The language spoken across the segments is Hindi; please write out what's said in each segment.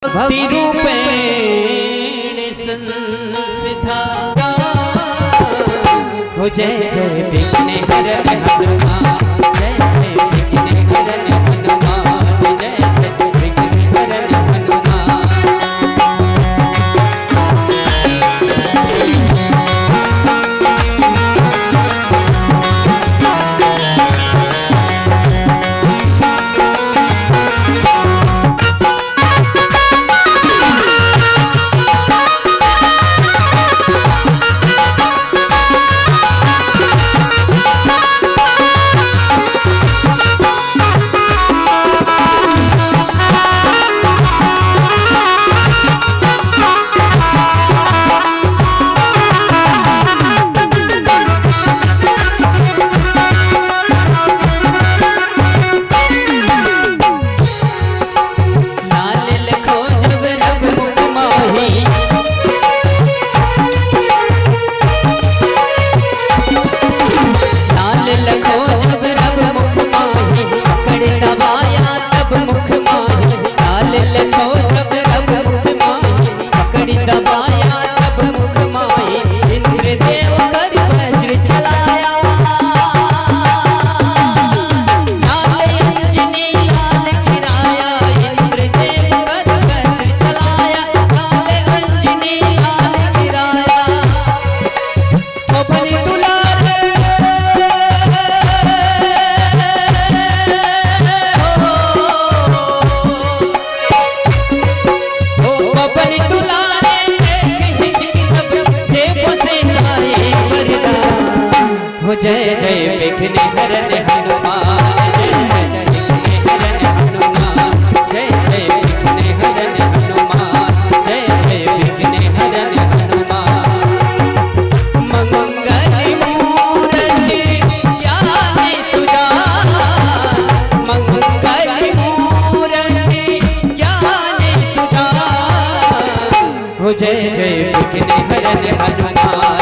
भक्ति रूपेण संस्था हो जय जय विघ्न हरण हनुमान जय जय विघ्न हरण हनुमान जय जय विघ्न हरण हनुमान। जय जय विघ्न हरण हनुमान जय जय विघ्न हरण हनुमान जय जय विघ्न हरण हनुमान। मंगल मूर्ति ज्ञान सुजान मंगल मूर्ति ज्ञान सुजान हो जय जय विघ्न हरण हनुमान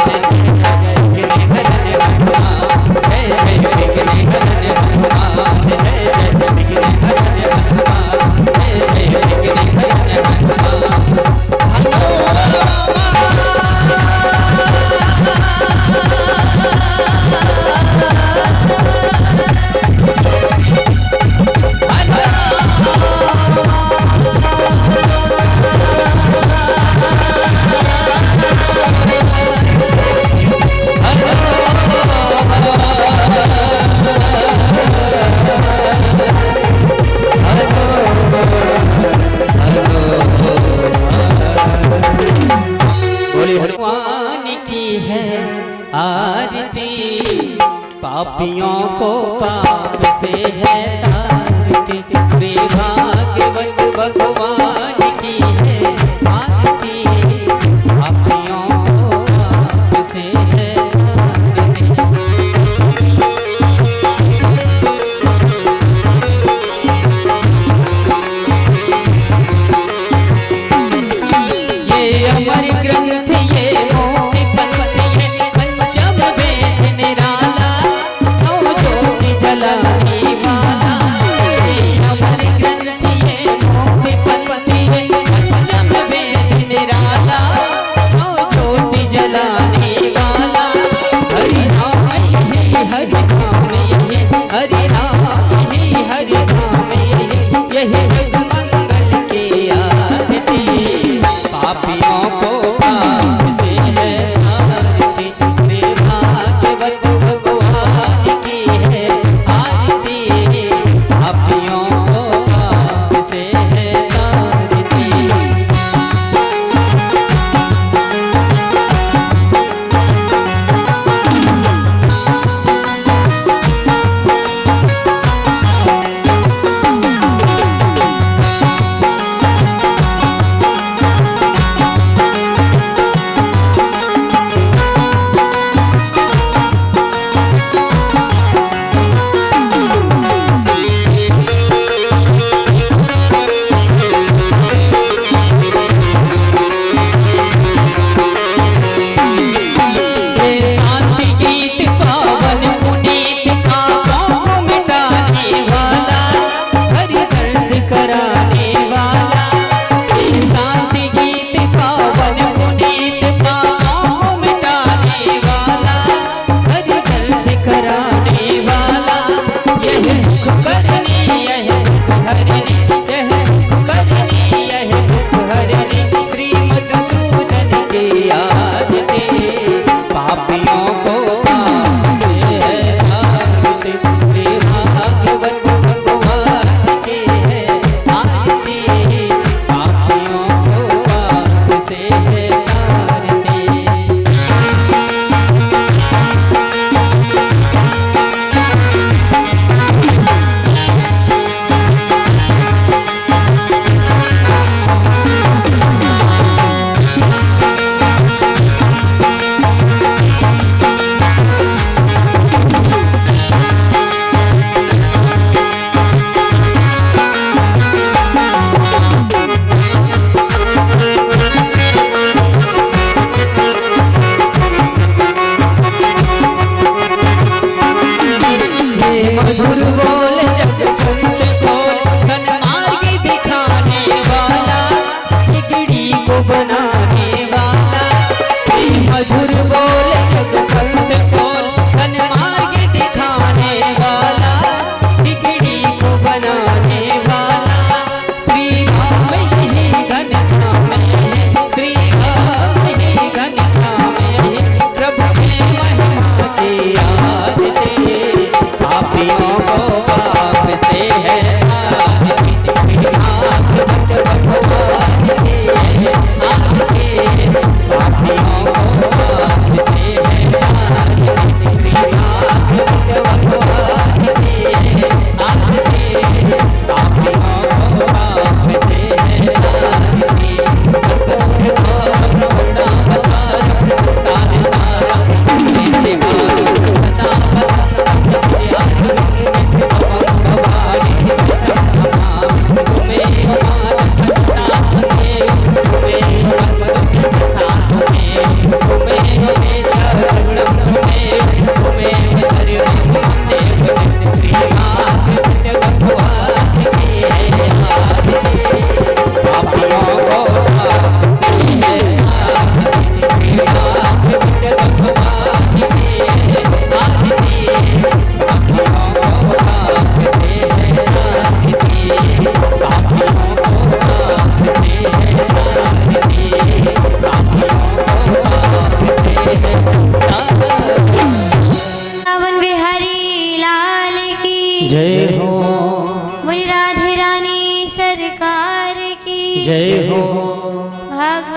पापियों को पाप से है तारती वे भाग्यवत भगवान की है आरती पापियों को पाप से है ये अमर ग्रंथ ये मोक्ष पंथ ये पंचम वेद निराला जलानी माला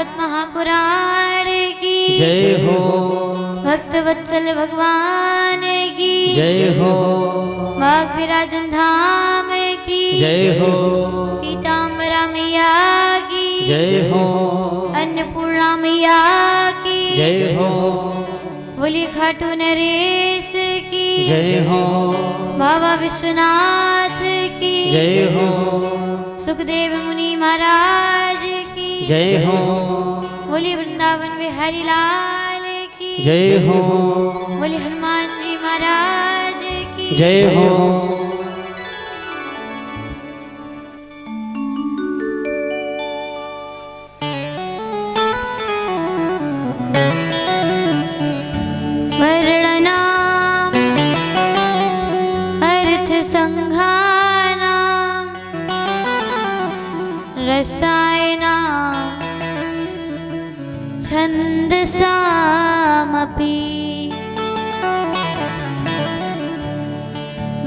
भागवत महापुराण की जय हो, भक्त वत्सल भगवान की जय हो, बाग विराजन धाम की जय हो, पीताम्बरा मैया की जय हो, अन्नपूर्णा मैया की जय हो, बोली खाटू नरेश की जय हो, बाबा विश्वनाथ की जय हो, सुखदेव मुनि महाराज की जय हो, बोली वृंदावन बिहारी लाल की जय हो, बोली हनुमान जी महाराज की जय हो। वर्णनाम अर्थ संघानाम रसायनाम छन्दसामपि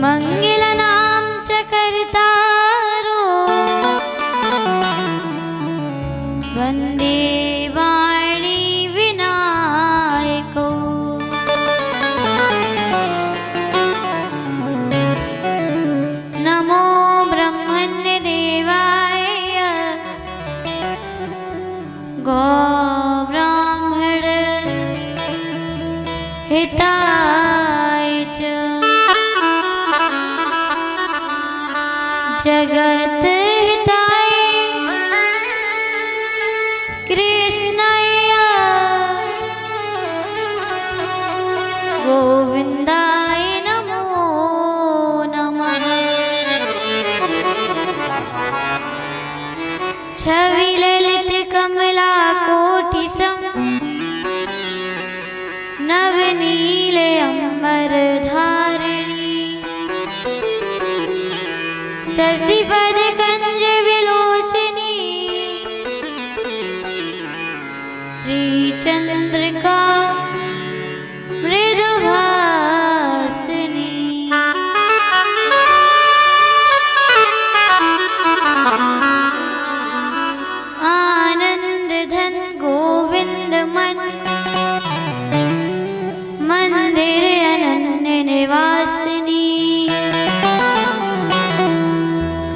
मंगलनाम च कर्तारो वन्दे वाणी विनायको नमो ब्रह्मण्य देवाय गो ब्राह्मण हिताय च जगत हिताय कृष्णाय गोविंदाय नमो नमः छवि ललित कमला कोटि सम नवनील अंबर धारिणी शशिपद कंज विलोचनी श्री चंद्रिका मृदुभासिनी आनंद धन गोविंद मन मंदिर अनन्य निवासिनी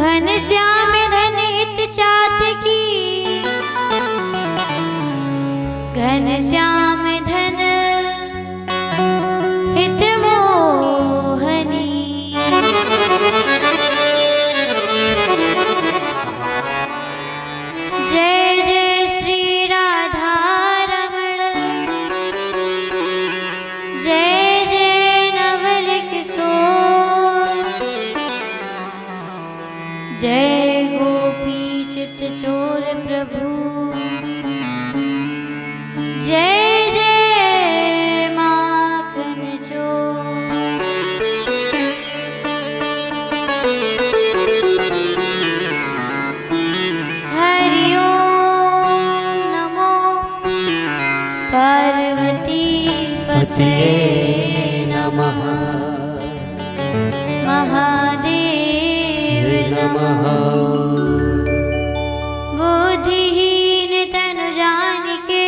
घन श्याम धन हित चात की घन श्याम धन हित मोहनी जय जय श्री राधा रमण जय जय नवल किशोर जय गोपी चित चोर प्रभु जय जय माखन चोर हरि ओम नमो पार्वती पते नमः महादेव नमः बुद्धिहीन तनु जानिके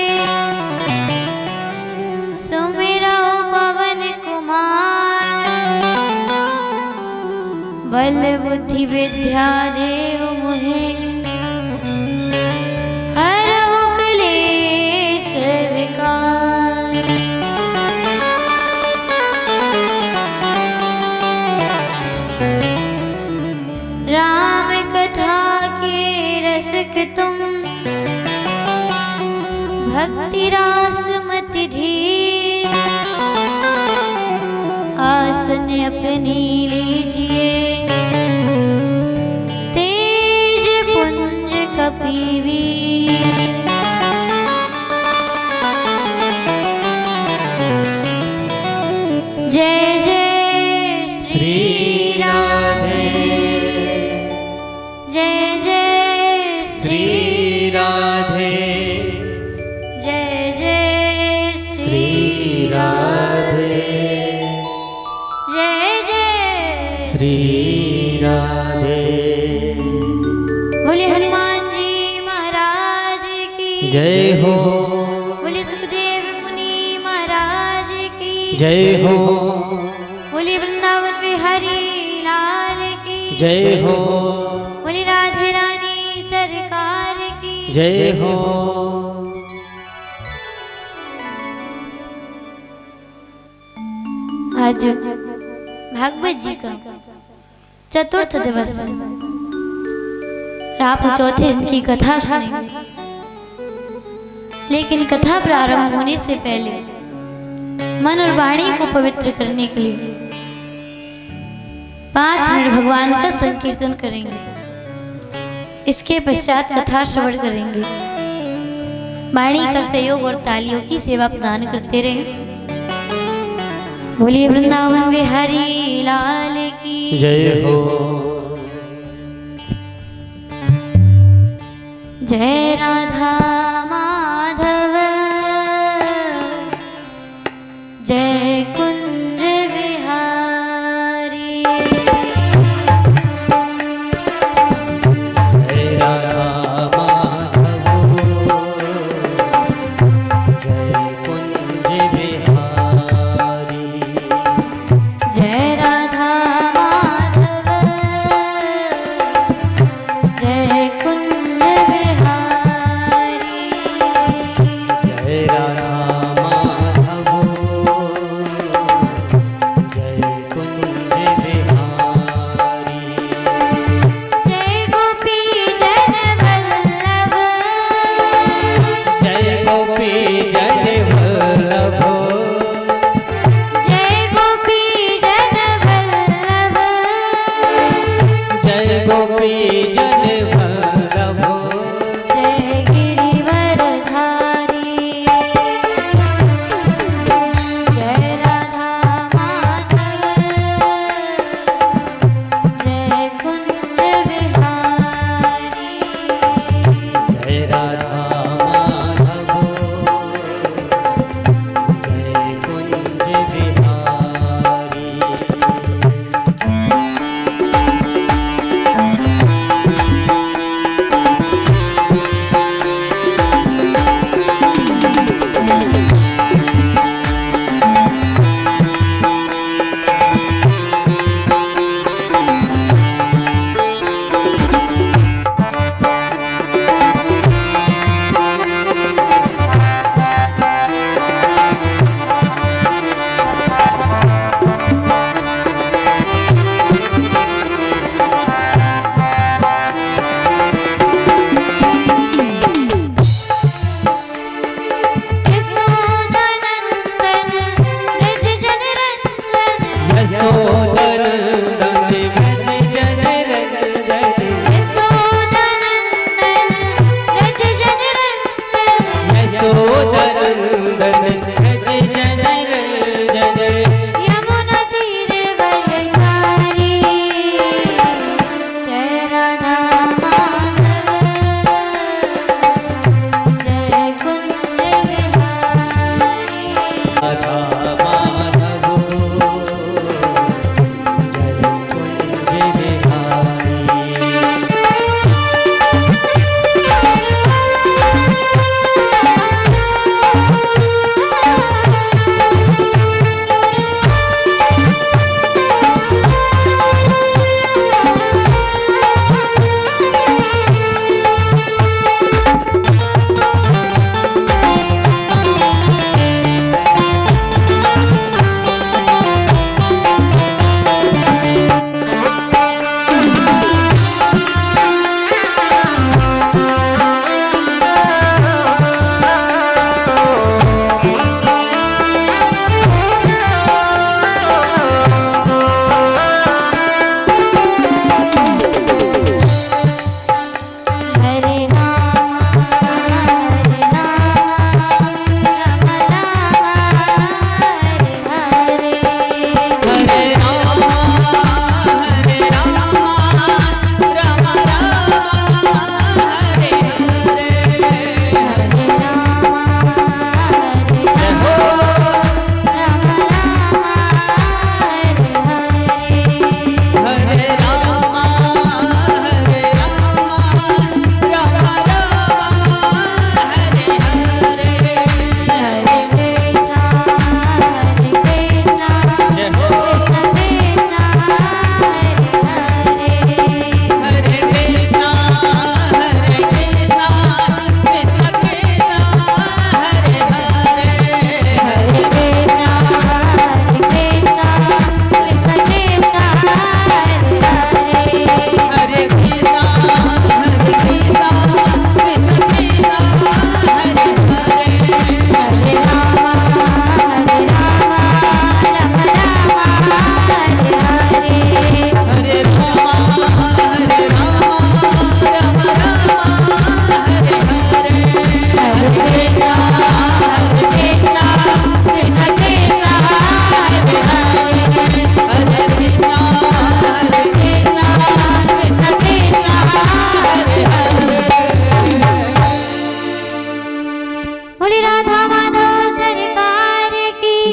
सुमिरो पवन कुमार बल बुद्धि विद्या देव मुहे हरहु क्लेश विकार राम कथा के रसिक तुम भक्ति रास मति धीर आसन अपनी लीजिए तेज पुंज कपिवीर जय जय श्री राधे जय जय श्री राधे जय जय श्री राधे जय जय श्री राधे। बोले हनुमान जी महाराज जय हो। बोले सुखदेव मुनि महाराज की जय हो। बोले वृंदावन बिहारी लाल की जय हो। बोले राधे रानी सरकार की जय हो। आज भागवत जी का चतुर्थ दिवस है। आप चौथे दिन की कथा सुनेंगे, लेकिन कथा प्रारंभ होने से पहले मन और वाणी को पवित्र करने के लिए 5 मिनट भगवान का संकीर्तन करेंगे। इसके पश्चात कथा श्रवण करेंगे। वाणी का सहयोग और तालियों की सेवा प्रदान करते रहे। बोलिए वृंदावन बिहारी लाल की जय हो। जय राधा माधव जय कुंज बिहारी। जय राधा माधव जय कुंज बिहारी। जय राधा माधव जय कुंज बिहारी।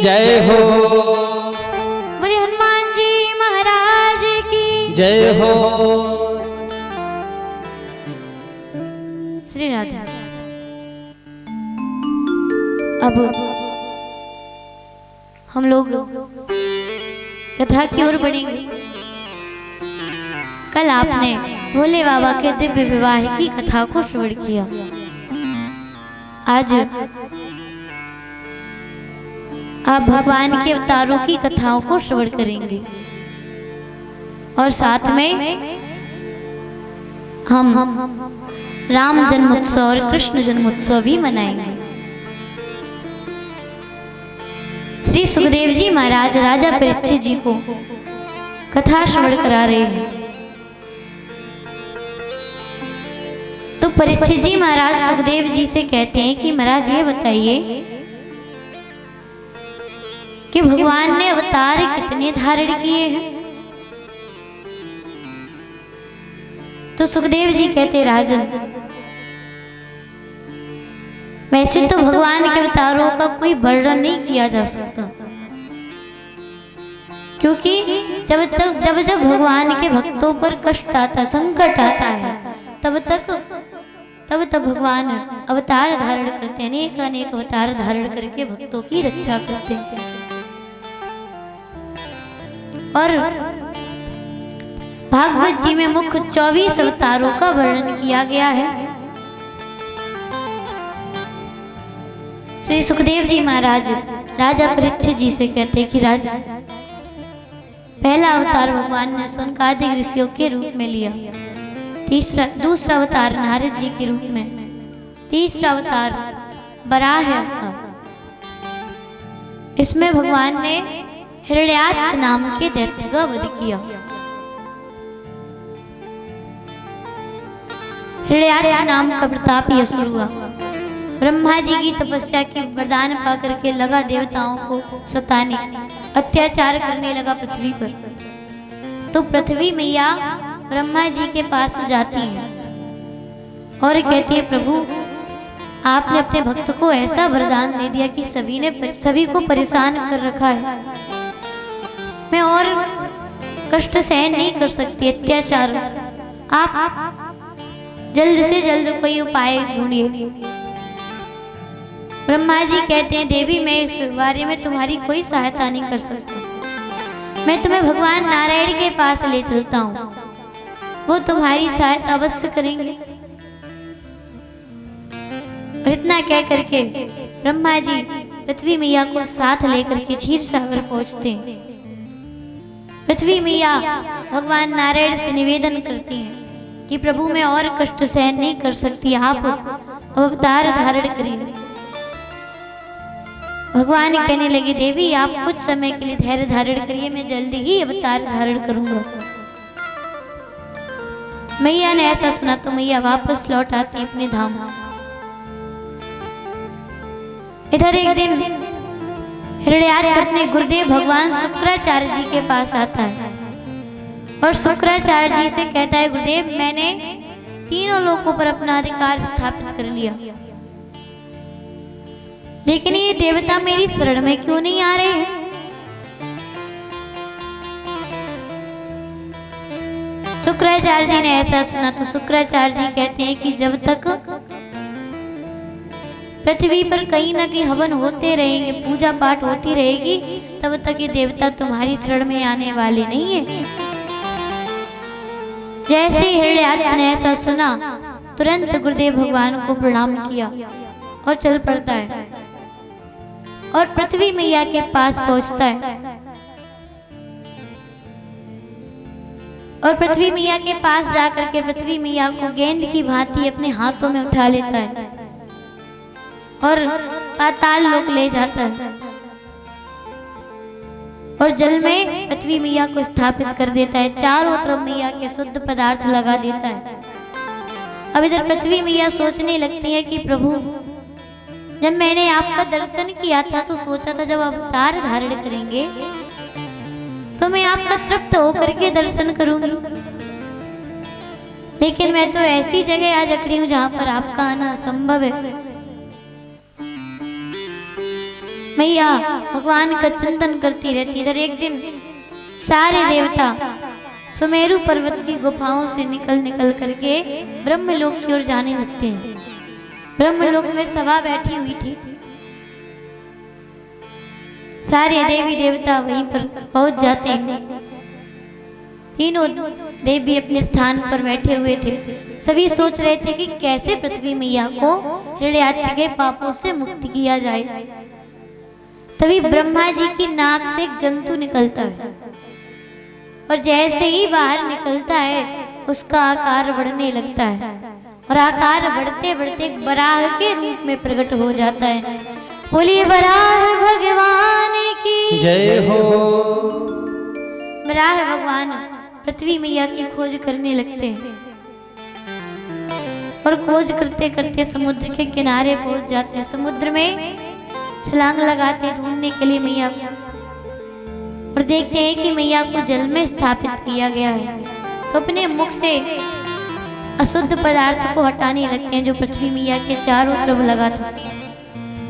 जय हो, बोले हनुमान जी महाराज की जय हो। श्री राधे। अब हम लोग कथा की ओर बढ़ेंगे। कल आपने भोले बाबा के दिव्य विवाह की कथा को श्रवण किया। आज आप भगवान के अवतारों की कथाओं को श्रवण करेंगे और साथ में हम राम जन्मोत्सव और कृष्ण जन्मोत्सव भी मनाएंगे। श्री सुखदेव जी महाराज राजा परीक्षित जी को कथा श्रवण करा रहे हैं। तो परीक्षित जी महाराज सुखदेव जी से कहते हैं कि महाराज ये बताइए कि भगवान ने अवतार कितने धारण किए हैं। तो सुखदेव जी कहते राजन, वैसे तो भगवान के अवतारों का कोई वर्णन नहीं किया जा सकता, क्योंकि जब भगवान के भक्तों पर कष्ट आता, संकट आता है, तब भगवान अवतार धारण करते हैं। अनेक अनेक अवतार धारण करके भक्तों की रक्षा करते हैं। और भागवत जी में मुख्य 24 अवतारों का वर्णन किया गया है। श्री सुखदेव जी महाराज राजा परीक्षित जी से कहते हैं कि राजा, पहला अवतार भगवान ने सनकादिक ऋषियों के रूप में लिया। दूसरा अवतार नारद जी के रूप में। तीसरा अवतार वराह अवतार। इसमें भगवान ने हिरण्याक्ष नाम के दैत्य का वध किया। हिरण्याक्ष नाम का प्रतापी असुर हुआ। ब्रह्मा जी की तपस्या के वरदान पा करके लगा देवताओं को सताने, अत्याचार करने लगा पृथ्वी पर। तो पृथ्वी मैया ब्रह्मा जी के पास जाती है और कहती है, प्रभु आपने अपने भक्त को ऐसा वरदान दे दिया कि सभी को परेशान कर रखा है। मैं और कष्ट सहन नहीं कर सकती, अत्याचार। आप जल्द से जल्द कोई उपाय ढूंढिए। ब्रह्मा जी कहते हैं, देवी मैं इस बारे में तुम्हारी कोई सहायता नहीं कर सकता। मैं तुम्हें भगवान नारायण के पास ले चलता हूँ, वो तुम्हारी सहायता अवश्य करेंगे। और इतना कह करके ब्रह्मा जी पृथ्वी मैया को साथ लेकर के क्षीर सागर पहुंचते हैं। पृथ्वी मैया भगवान नारायण से निवेदन करती हैं कि प्रभु मैं और कष्ट सहन नहीं कर सकती, आप अवतार धारण करिए। भगवान कहने लगे, देवी आप कुछ समय के लिए धैर्य धारण करिए, मैं जल्दी ही अवतार धारण करूंगा। मैया ने ऐसा सुना तो मैया वापस लौट आती अपने धाम। इधर एक दिन हिरण्याक्ष अपने गुरुदेव भगवान शुक्राचार्य जी के पास आता है और शुक्राचार्य जी से कहता है, गुरुदेव मैंने तीनों लोकों पर अपना अधिकार स्थापित कर लिया, लेकिन ये देवता मेरी शरण में क्यों नहीं आ रहे हैं? शुक्राचार्य जी ने ऐसा सुना तो शुक्राचार्य जी कहते हैं कि जब तक पृथ्वी पर कहीं ना कहीं हवन होते रहेंगे, पूजा पाठ होती रहेगी, तब तक ये देवता तुम्हारी शरण में आने वाले नहीं है। जैसे ही हिरण्याक्ष ने ऐसा सुना, तुरंत गुरुदेव भगवान को प्रणाम किया और चल पड़ता है और पृथ्वी मैया के पास पहुंचता है। और पृथ्वी मैया के पास जाकर के पृथ्वी मैया को गेंद की भांति अपने हाथों में उठा लेता है और पाताल लोक ले जाता है और जल में पृथ्वी मैया को स्थापित कर देता है। चारों तरफ मैया के शुद्ध पदार्थ लगा देता है। अब इधर पृथ्वी मैया सोचने लगती है कि प्रभु, जब मैंने आपका दर्शन किया था तो सोचा था जब अवतार धारण करेंगे तो मैं आपका तृप्त होकर के दर्शन करूंगी, लेकिन मैं तो ऐसी जगह आज अकड़ी हूं जहां पर आपका आना असंभव है। मैया भगवान का चिंतन करती रहती। इधर एक दिन सारे देवता सुमेरु पर्वत की गुफाओं से निकल निकल करके ब्रह्मलोक की ओर जाने लगते हैं। ब्रह्मलोक में सभा बैठी हुई थी। सारे देवी देवता वहीं पर पहुंच जाते हैं। तीनों देवी अपने स्थान पर बैठे हुए थे। सभी सोच रहे थे कि कैसे पृथ्वी मैया को हिरण्याक्ष के पापों से मुक्त किया जाए। तभी ब्रह्मा जी की नाक से एक जंतु निकलता है और जैसे ही बाहर निकलता है उसका आकार बढ़ने लगता है और आकार बढ़ते बढ़ते एक बराह के रूप में प्रकट हो जाता है। बोलिए बराह भगवान की जय हो। बराह भगवान पृथ्वी मैया की खोज करने लगते हैं और खोज करते करते समुद्र के किनारे पहुंच जाते हैं। समुद्र में छलांग लगाते ढूंढने के लिए मैया को और देखते हैं कि मैया को जल में स्थापित किया गया है। तो अपने मुख से अशुद्ध पदार्थ को हटाने लगते हैं जो पृथ्वी मैया के चारों तरफ लगा था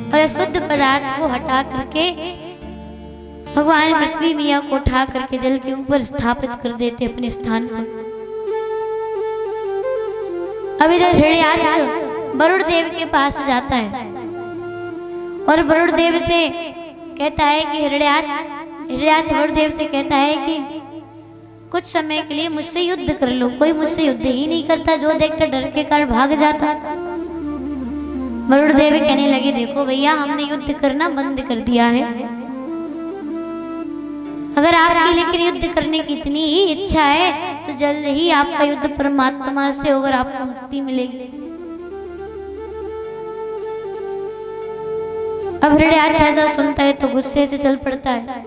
और अशुद्ध पदार्थ को हटा करके भगवान पृथ्वी मैया को उठा करके जल के ऊपर स्थापित कर देते अपने स्थान पर। अब इधर हिरण्याक्ष वरुण देव के पास जाता है और वरुण देव से कहता है कि हिरण्याक्ष वरुण देव से कहता है कि कुछ समय के लिए मुझसे युद्ध कर लो। कोई मुझसे युद्ध ही नहीं करता, जो देखता डर के कारण भाग जाता। वरुण देव कहने लगे देखो भैया हमने युद्ध करना बंद कर दिया है। अगर आपकी लेकिन युद्ध करने की इतनी ही इच्छा है तो जल्द ही आपका युद्ध परमात्मा से होकर आपको मुक्ति मिलेगी। अब हिरण्याक्ष ऐसा सुनता है तो गुस्से से चल पड़ता है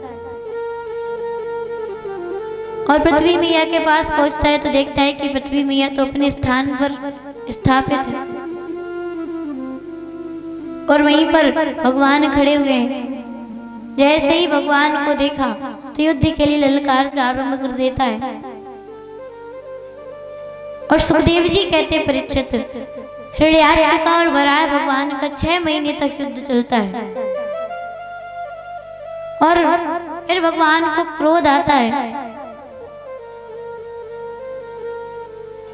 और पृथ्वी मैया के पास पहुंचता है तो देखता है कि पृथ्वी मैया तो अपने स्थान पर स्थापित है और वहीं पर भगवान खड़े हुए हैं। जैसे ही भगवान को देखा तो युद्ध के लिए ललकार प्रारंभ कर देता है और सुखदेव जी कहते परीक्षित हिरण्याक्ष का और वराह भगवान का 6 महीने तक युद्ध चलता है और फिर भगवान को क्रोध आता है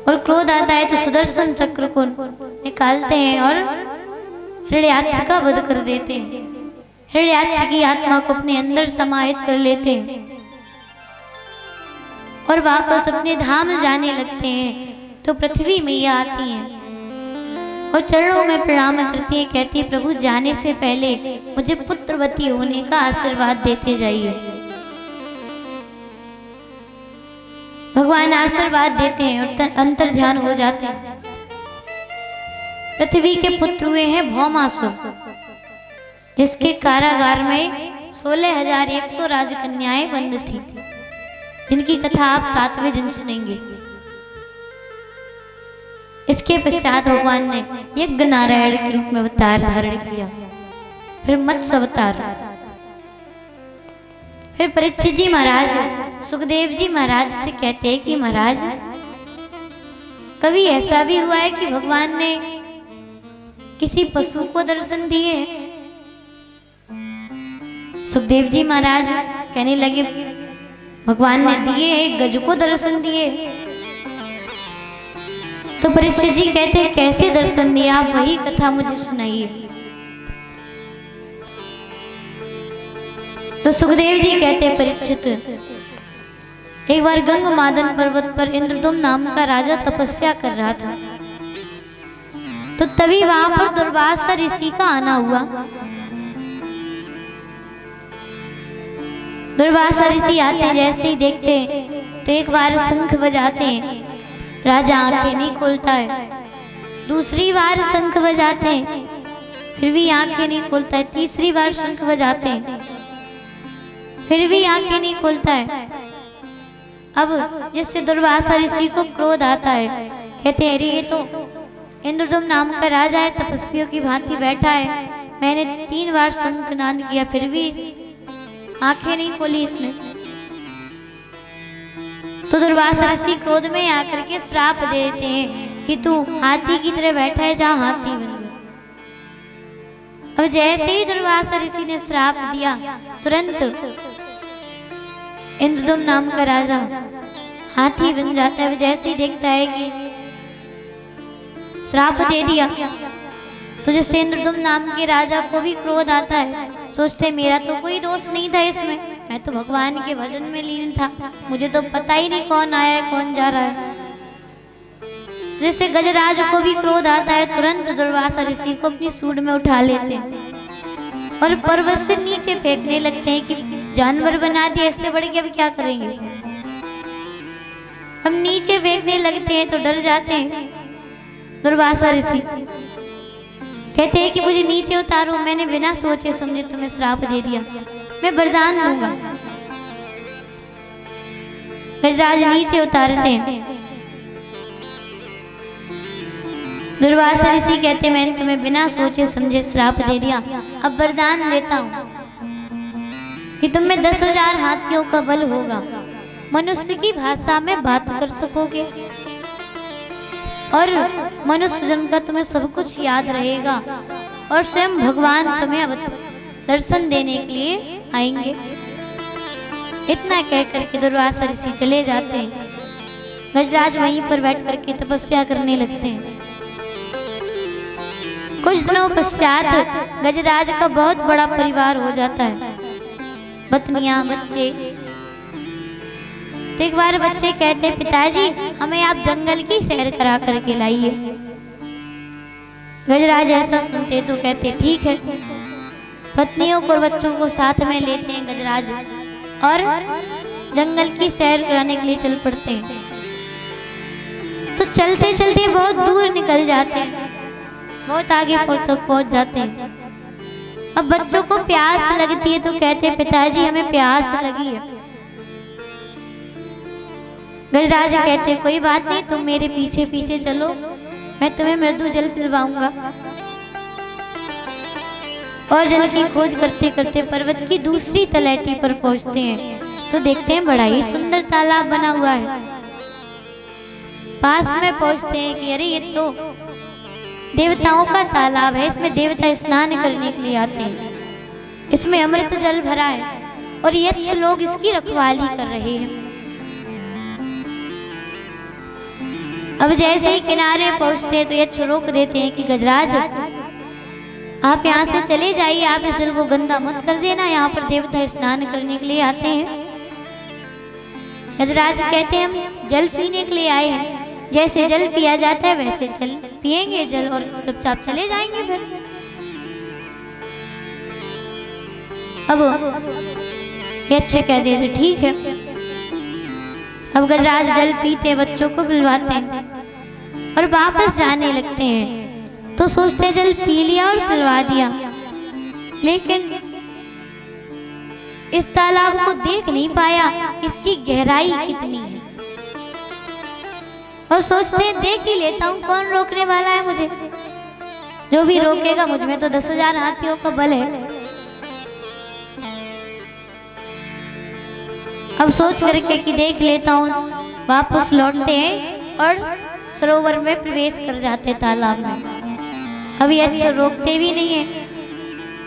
और क्रोध आता है तो सुदर्शन चक्र को निकालते हैं और हिरण्याक्ष का वध कर देते हैं। हिरण्याक्ष की आत्मा को अपने अंदर समाहित कर लेते हैं और वापस अपने धाम जाने लगते हैं। तो पृथ्वी मैया आती हैं और चरणों में प्रणाम करती है, कहती है प्रभु जाने से पहले मुझे पुत्रवती होने का आशीर्वाद देते जाइए। भगवान आशीर्वाद देते हैं और अंतर ध्यान हो जाते हैं। पृथ्वी के पुत्र हुए हैं भौमासुर, जिसके कारागार में 16,100 राजकन्याएं बंद थी, जिनकी कथा आप 7वें दिन सुनेंगे। इसके पश्चात भगवान ने यज्ञ नारायण के रूप में अवतार धारण किया, फिर मत्स्य अवतार, फिर परीक्षित जी महाराज सुखदेव जी महाराज से कहते हैं कि महाराज कभी ऐसा भी हुआ है कि भगवान ने किसी पशु को दर्शन दिए? सुखदेव जी महाराज कहने लगे भगवान ने दिए, एक गज को दर्शन दिए। तो परीक्षित जी कहते हैं कैसे दर्शन दिए, आप वही कथा मुझे सुनाइए। तो सुखदेव जी कहते हैं परीक्षित एक बार गंगमादन पर्वत पर इंद्रदुम्न नाम का राजा तपस्या कर रहा था, तो तभी वहां पर दुर्वासा ऋषि का आना हुआ। दुर्वासा ऋषि आते हैं, जैसे ही देखते हैं तो एक बार शंख बजाते हैं, राजा आंखें नहीं खोलता है। दूसरी बार शंख बजाते हैं, फिर भी आंखें नहीं खोलता है। तीसरी बार शंख बजाते हैं, फिर भी आंखें नहीं खोलता है। अब जिससे दुर्वासा ऋषि को क्रोध आता है, कहते हैं अरे ये तो इंद्रदुम्न नाम का राजा है, तपस्वियों की भांति बैठा है, मैंने 3 बार शंखनाद किया फिर भी आंखें नहीं खोली इसने। तो दुर्वासा ऋषि क्रोध में आकर के श्राप देते हैं कि तू हाथी की तरह बैठा है, जहां हाथी बन जा। अब जैसे ही दुर्वासा ऋषि ने श्राप दिया, तुरंत इंद्रदुम्न नाम का राजा हाथी बन जाता है। जैसे ही देखता है कि श्राप दे दिया, तो जैसे इंद्रदुम्न नाम के राजा को भी क्रोध आता है। सोचते मेरा तो कोई दोष नहीं था इसमें, मैं तो भगवान के भजन में लीन था, मुझे तो पता ही नहीं कौन आया है कौन जा रहा है। जैसे गजराज को भी क्रोध आता है, तुरंत दुर्वासा ऋषि को अपनी सूंड में उठा लेते हैं और पर्वत से नीचे फेंकने लगते हैं कि जानवर बना दिया, इससे बढ़ के अब क्या करेंगे। हम नीचे फेंकने लगते हैं तो डर जाते हैं। दुर्वासा ऋषि कहते हैं कि मुझे नीचे उतारो, मैंने बिना सोचे समझे तुम्हें श्राप दे दिया, मैं वरदान दूंगा। गजराज नीचे उतारते हैं। दुर्वासा ऋषि कहते मैंने तुम्हें बिना सोचे समझे श्राप दे दिया, अब वरदान देता हूं कि तुम में 10,000 हाथियों का बल होगा, मनुष्य की भाषा में बात कर सकोगे और मनुष्य जन्म का तुम्हें सब कुछ याद रहेगा और स्वयं भगवान तुम्हें दर्शन देने के लिए आएंगे। इतना कह करके दुर्वासा ऋषि चले जाते हैं। गजराज वहीं पर बैठ करके तपस्या करने लगते हैं। कुछ दिनों पश्चात गजराज का बहुत बड़ा परिवार हो जाता है, पत्नियां, बच्चे। तो एक बार बच्चे कहते पिताजी हमें आप जंगल की सैर करा करके लाइए। गजराज ऐसा सुनते तो कहते ठीक है। पत्नियों को और बच्चों को साथ में लेते हैं गजराज और जंगल की सैर कराने के लिए चल पड़ते हैं। तो चलते चलते बहुत दूर निकल जाते हैं, बहुत आगे तक पहुंच जाते हैं। अब बच्चों को प्यास लगती है तो कहते हैं पिताजी हमें प्यास लगी है। गजराज कहते कोई बात नहीं, तुम मेरे पीछे पीछे चलो, मैं तुम्हें मृदु जल पिलवाऊंगा। और जल की खोज करते करते पर्वत की दूसरी तलहटी पर पहुंचते हैं तो देखते हैं बड़ा ही सुंदर तालाब बना हुआ है। पास में पहुंचते हैं कि अरे ये तो देवताओं का तालाब है, इसमें देवता स्नान करने के लिए आते हैं, इसमें अमृत जल भरा है और यक्ष लोग इसकी रखवाली कर रहे हैं। अब जैसे ही किनारे पहुंचते हैं तो यक्ष रोक देते हैं कि गजराज आप यहाँ से चले जाइए, आप इस जल को गंदा मत कर देना, यहाँ पर देवता स्नान करने के लिए आते हैं। गजराज कहते हैं हम जल पीने के लिए आए हैं, जैसे जल पिया जाता है वैसे जल पिएंगे जल और चुपचाप चले जाएंगे। फिर अब यक्ष कह देते ठीक है। अब गजराज जल पीते बच्चों को पिलवाते हैं और वापस जाने लगते हैं। तो सोचते जल पी लिया और पिलवा दिया, लेकिन इस तालाब को देख नहीं पाया इसकी गहराई कितनी है। और सोचते हैं देख ही लेता हूँ, कौन रोकने वाला है मुझे, जो भी रोकेगा, मुझ में तो 10,000 हाथियों का बल है। अब सोच करके कि देख लेता हूँ, वापस लौटते हैं और सरोवर में प्रवेश कर जाते तालाब में। अभी अच्छा रोकते भी नहीं है,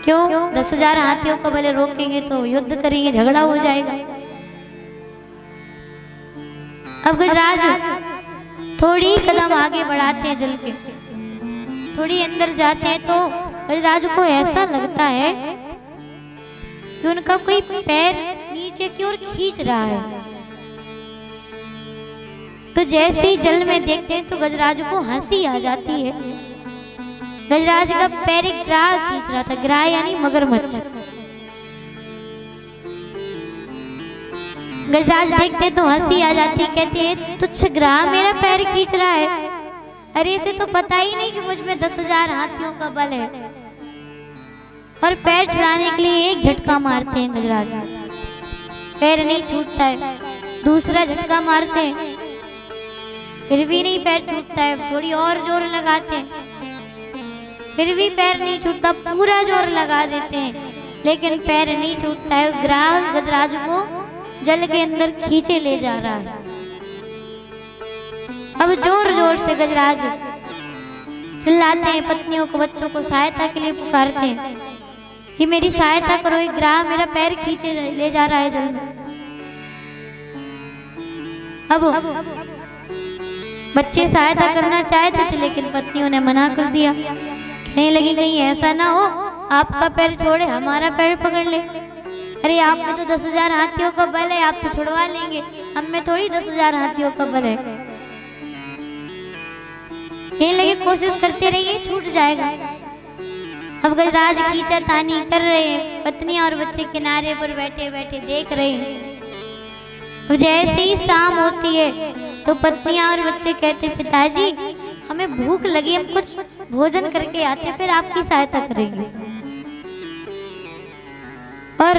क्यों? 10,000 हाथियों का बल रोकेंगे तो युद्ध करेंगे, झगड़ा हो जाएगा। अब गजराज थोड़ी कदम आगे बढ़ाते हैं जल के, थोड़ी अंदर जाते हैं तो गजराज को ऐसा लगता है कि उनका कोई पैर नीचे की ओर खींच रहा है। तो जैसे ही जल में देखते हैं तो गजराज को हंसी आ जाती है। गजराज का पैर एक ग्राह खींच रहा था, ग्राह यानी मगरमच्छ। गजराज देखते तो हंसी आ जाती, कहते हैं तुच्छ ग्राह मेरा पैर खींच रहा है, अरे इसे तो पता ही नहीं कि मुझ में 10,000 हाथियों का बल है। और पैर छुड़ाने के लिए एक झटका मारते हैं गजराज, पैर नहीं छूटता है। दूसरा झटका मारते हैं, फिर भी नहीं पैर छूटता है। थोड़ी और जोर लगाते हैं, फिर भी पैर नहीं छूटता। पूरा जोर लगा देते हैं, लेकिन पैर नहीं छूटता है। ग्राह गजराज को जल के अंदर खींचे ले जा रहा है। अब जोर जोर से गजराज चिल्लाते हैं, पत्नियों को बच्चों को सहायता के लिए पुकारते हैं। कि मेरी सहायता करो, एक ग्राह मेरा पैर खींचे ले जा रहा है जल्दी। अब बच्चे सहायता करना चाहते थे लेकिन पत्नियों ने मना कर दिया। कहने लगी कहीं ऐसा ना हो आपका पैर छोड़े हमारा पैर पकड़ ले। अरे आप में तो 10,000 हाथियों का बल है, आप तो छुड़वा लेंगे, हम में थोड़ी 10,000 हाथियों का बल है। कहने लगे कोशिश करते रहिए छूट जाएगा। अब गजराज खींचा तानी कर रहे हैं, पत्नियां और बच्चे किनारे पर बैठे बैठे देख रहे हैं। और जैसे ही शाम होती है तो पत्नियां और बच्चे कहते पिताजी हमें भूख लगी, हम कुछ भोजन करके आते फिर आपकी सहायता करेंगे। और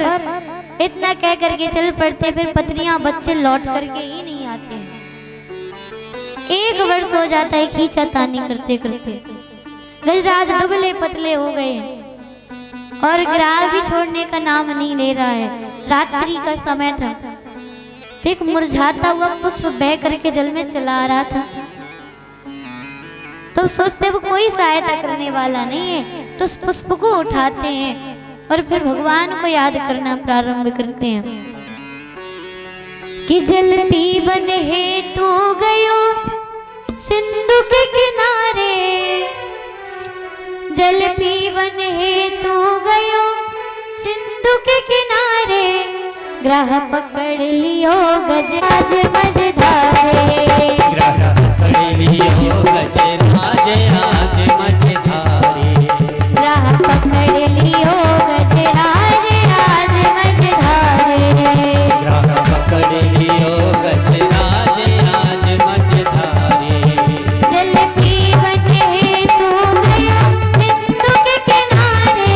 इतना कह करके चल पड़ते, फिर पत्नियां बच्चे लौट करके ही नहीं आते। 1 वर्ष हो जाता है खींचा तानी करते करते। गजराज दुबले पतले हो गए और ग्राह भी छोड़ने का नाम नहीं ले रहा है। रात्रि का समय था, एक मुरझाता हुआ पुष्प बह करके जल में चला आ रहा था। तो सोचते वो कोई सहायता करने वाला नहीं है, तो उस पुष्प को उठाते हैं और फिर भगवान को याद करना प्रारंभ करते हैं कि जल पीवन हेतु गयो सिंधु के किनारे, जल पीवन हेतु गयो सिंधु के किनारे, ग्राह पकड़ लियो गजराज मझधारे, ग्राह पकड़ लियो गजराज आज मझधारे, ग्राह पकड़ लियो गजराज आज मझधारे, ग्राह पकड़ लियो गजराज आज मझधारे, जल पीवन हेतु गयो सिंधु के किनारे,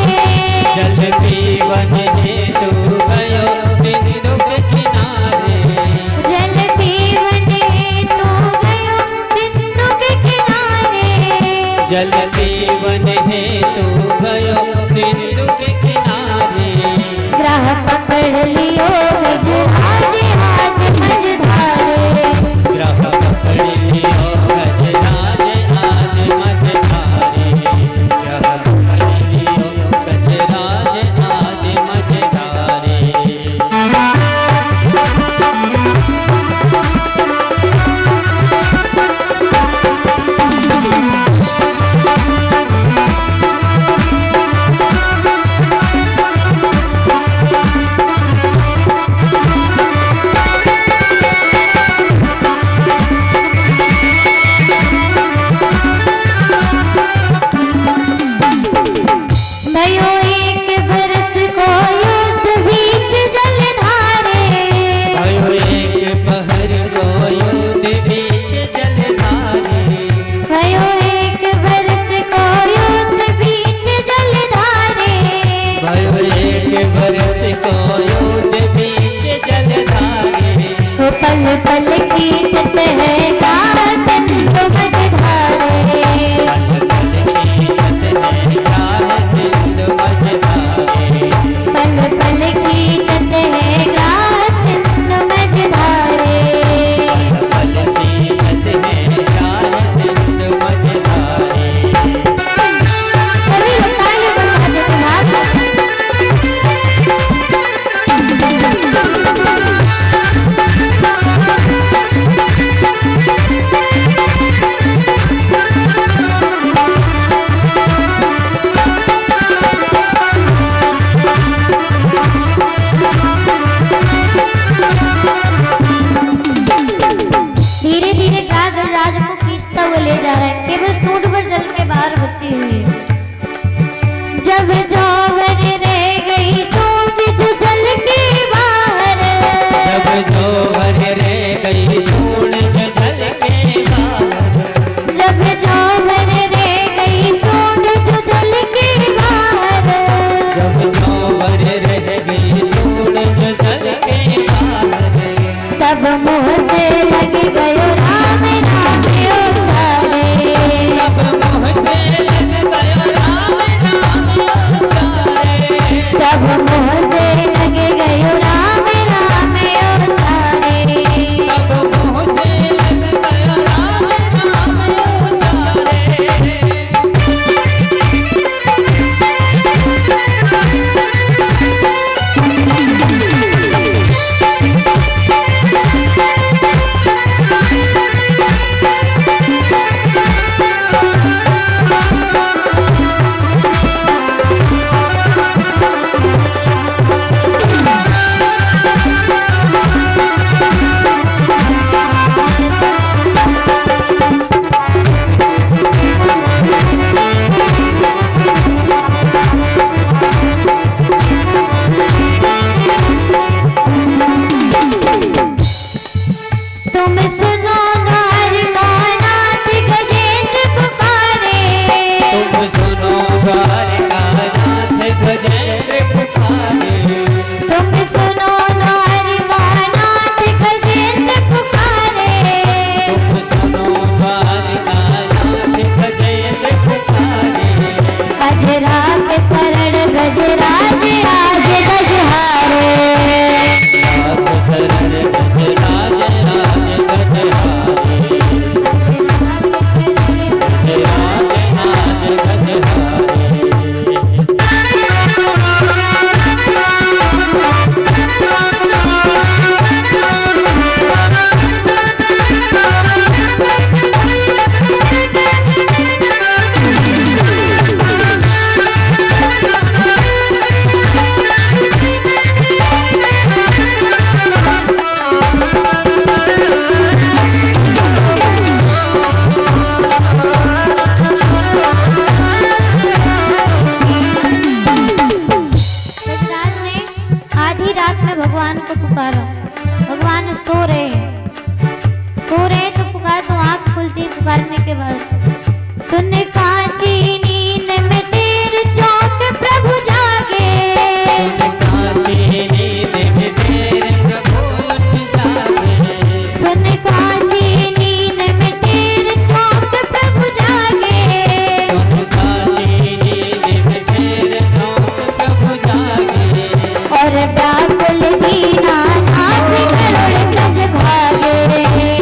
जल पीवन हेतु गयो सिंधु के किनारे, जल पीवन हेतु गयो सिंधु के किनारे, जल पीवन हेतु गयो सिंधु के किनारे, ग्राह पकड़ लियो गजराज आज मझधारे, ग्राह पकड़ लियो गजराज आज मझधारे, ग्राह पकड़ लियो गजराज आज मझधारे। को पुकारा। भगवान सो रहे हैं तो पुकार, तो आँख खुलती है पुकारने के बाद। सुन कांची नींद में तेरे चौक प्रभु जागे, सुन कांची नींद में तेरे चौक प्रभु जागे, और व्याकुल दीना नाथ गरुड़ गज भागे,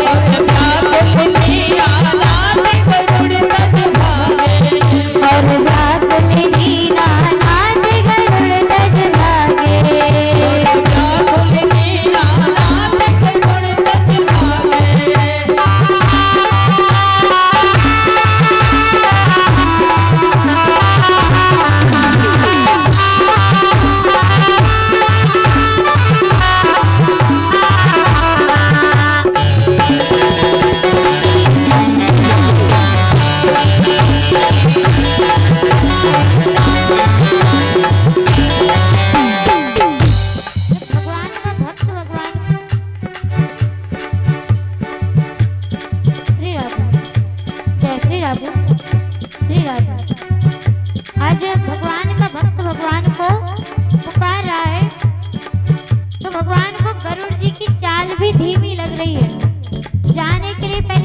और व्याकुल दीना नाथ गरुड़ गज भागे। भगवान का भक्त भगवान श्री राधा, जय श्री राधा, श्री राधा। आज भगवान का भक्त भगवान को पुकार रहा है, तो भगवान को गरुड़ जी की चाल भी धीमी लग रही है। जाने के लिए पहले